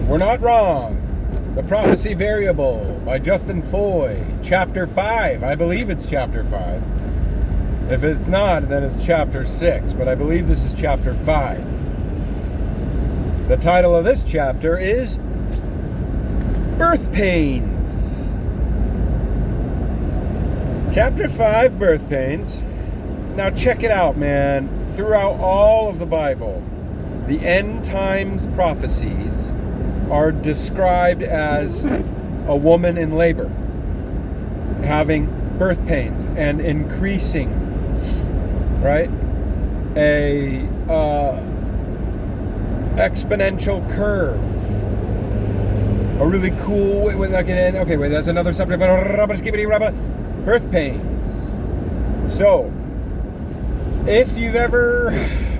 We're Not Wrong. The Prophecy Variable by Justin Foy. Chapter 5. I believe it's Chapter 5. If it's not, then it's Chapter 6. But I believe this is Chapter 5. The title of this chapter is Birth Pains. Chapter 5, Birth Pains. Now check it out, man. Throughout all of the Bible, the end times prophecies are described as a woman in labor, having birth pains and increasing, right? A exponential curve. A really cool way, like an end. Okay, wait, that's another subject. Birth pains. So, if you've ever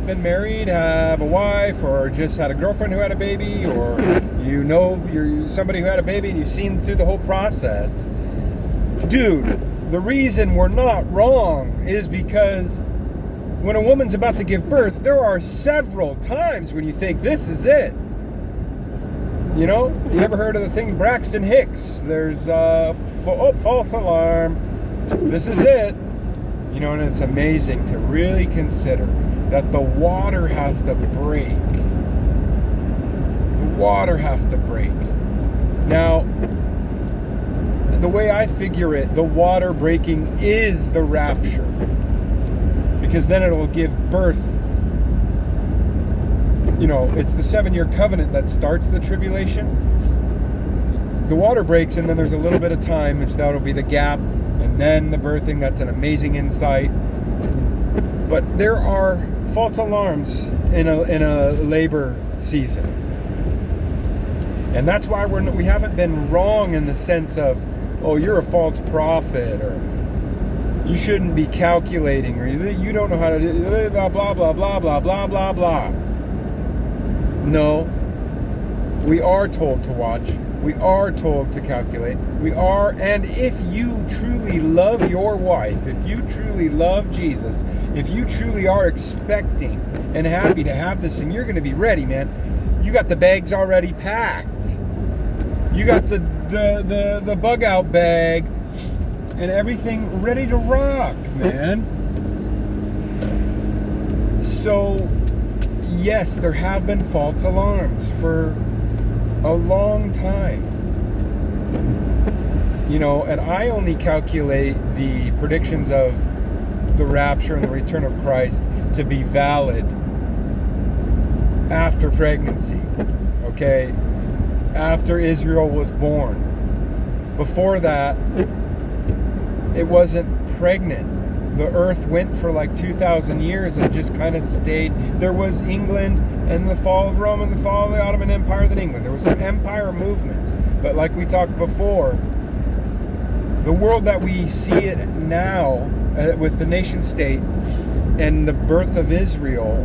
been married, have a wife, or just had a girlfriend who had a baby, or you know you're somebody who had a baby and you've seen through the whole process, dude, the reason we're not wrong is because when a woman's about to give birth, there are several times when you think this is it. You know, you ever heard of the thing Braxton Hicks? There's false alarm. This is it. You know, and it's amazing to really consider that the water has to break. The water has to break. Now, the way I figure it, the water breaking is the rapture. Because then it'll give birth. You know, it's the 7-year covenant that starts the tribulation. The water breaks, and then there's a little bit of time, which that'll be the gap. And then the birthing, that's an amazing insight. But there are false alarms in a labor season. And that's why we haven't been wrong in the sense of, oh, you're a false prophet, or you shouldn't be calculating, or you don't know how to do blah, blah, blah, blah, blah, blah, blah, blah. No. We are told to watch. We are told to calculate. We are, and if you truly love your wife, if you truly love Jesus, if you truly are expecting and happy to have this thing, you're going to be ready, man. You got the bags already packed. You got the bug out bag and everything ready to rock, man. So, yes, there have been false alarms for a long time. You know, and I only calculate the predictions of the rapture and the return of Christ to be valid after pregnancy, okay? After Israel was born. Before that, it wasn't pregnant. The earth went for like 2,000 years and just kind of stayed. There was England and the fall of Rome and the fall of the Ottoman Empire, then England. There were some empire movements. But like we talked before, the world that we see it now with the nation state and the birth of Israel,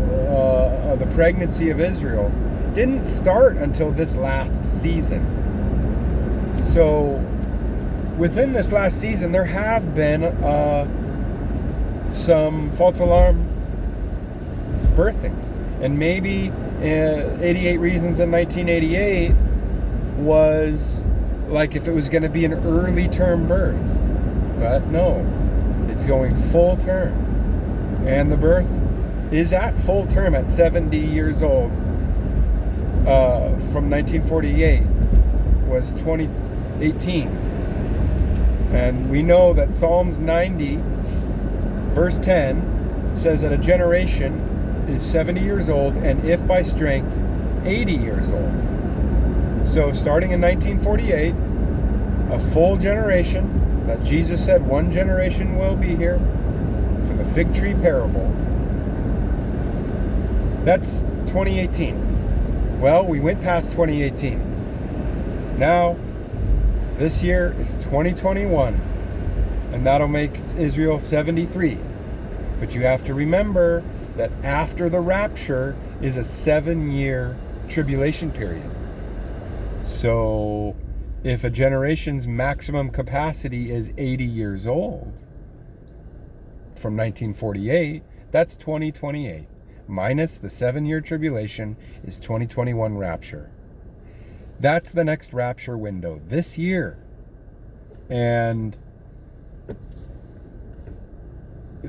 the pregnancy of Israel, didn't start until this last season. So within this last season, there have been some false alarm birthings. And maybe 88 Reasons in 1988 was like if it was going to be an early term birth. But no, it's going full term. And the birth is at full term at 70 years old. From 1948 was 2018. And we know that Psalms 90 Verse 10 says that a generation is 70 years old, and if by strength, 80 years old. So starting in 1948, a full generation, that Jesus said one generation will be here, from the fig tree parable. That's 2018. Well, we went past 2018. Now, this year is 2021. And that'll make Israel 73. But you have to remember that after the rapture is a 7-year tribulation period. So if a generation's maximum capacity is 80 years old from 1948, that's 2028. Minus the 7-year tribulation is 2021 rapture. That's the next rapture window this year. And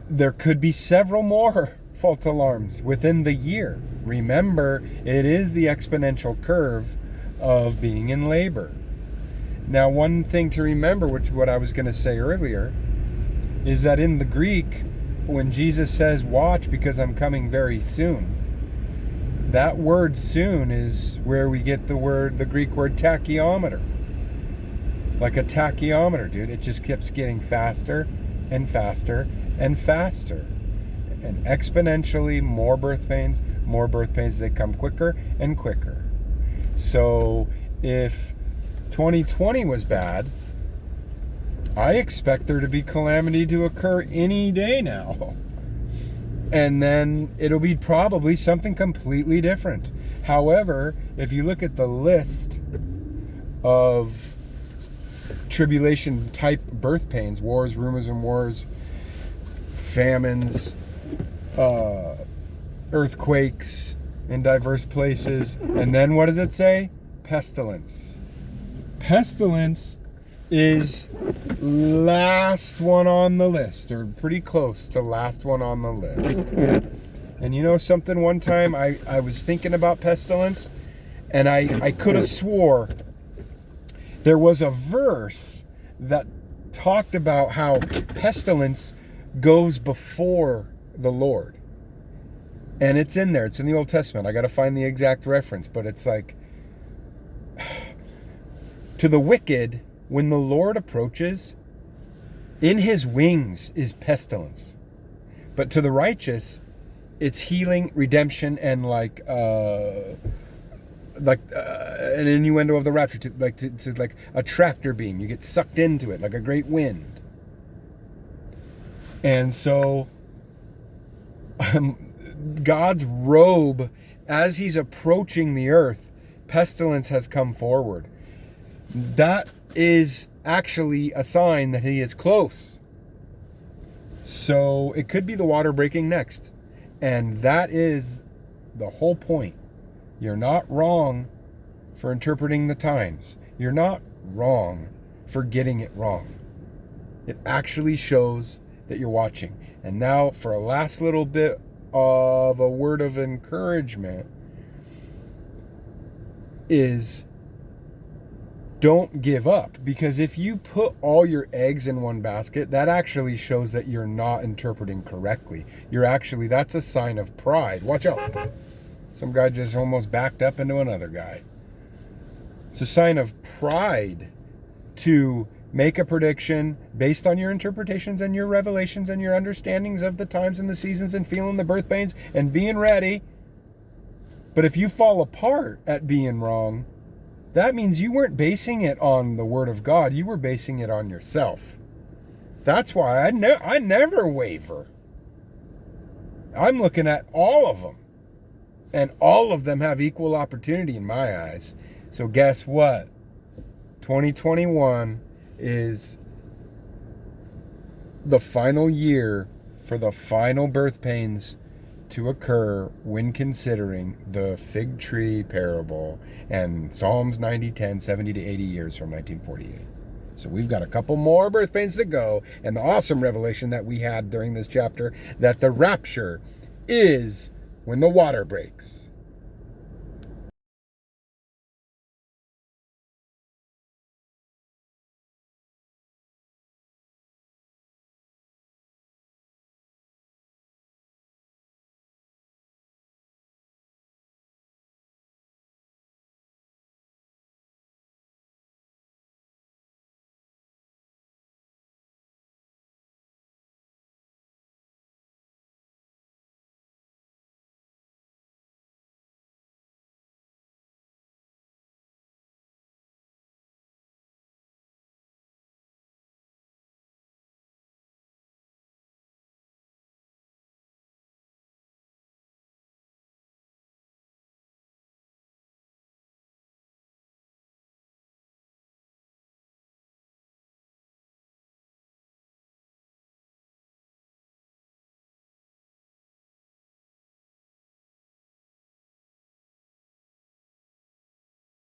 there could be several more false alarms within the year. Remember, it is the exponential curve of being in labor. Now, one thing to remember, which what I was going to say earlier, is that in the Greek, when Jesus says, watch because I'm coming very soon, that word soon is where we get the Greek word tachyometer. Like a tachyometer, dude. It just keeps getting faster and faster and faster. And exponentially more birth pains, they come quicker and quicker. So if 2020 was bad, I expect there to be calamity to occur any day now. And then it'll be probably something completely different. However, if you look at the list of tribulation type birth pains, wars, rumors and wars, famines, earthquakes in diverse places, and then what does it say? Pestilence. Pestilence is last one on the list, or pretty close to last one on the list. And you know something, one time I was thinking about pestilence, and I could have swore there was a verse that talked about how pestilence goes before the Lord. And it's in there. It's in the Old Testament. I got to find the exact reference, but it's like, to the wicked, when the Lord approaches, in his wings is pestilence. But to the righteous, it's healing, redemption, and like an innuendo of the rapture, to like a tractor beam. You get sucked into it like a great wind. And so God's robe, as he's approaching the earth, pestilence has come forward. That is actually a sign that he is close. So it could be the water breaking next. And that is the whole point. You're not wrong for interpreting the times. You're not wrong for getting it wrong. It actually shows that you're watching. And now for a last little bit of a word of encouragement is, don't give up, because if you put all your eggs in one basket, that actually shows that you're not interpreting correctly. That's a sign of pride. Watch out. Some guy just almost backed up into another guy. It's a sign of pride to make a prediction based on your interpretations and your revelations and your understandings of the times and the seasons and feeling the birth pains and being ready. But if you fall apart at being wrong, that means you weren't basing it on the Word of God. You were basing it on yourself. That's why I never waver. I'm looking at all of them. And all of them have equal opportunity in my eyes. So guess what? 2021 is the final year for the final birth pains to occur when considering the fig tree parable and Psalms 90:10, 70 to 80 years from 1948. So we've got a couple more birth pains to go, and the awesome revelation that we had during this chapter that the rapture is when the water breaks.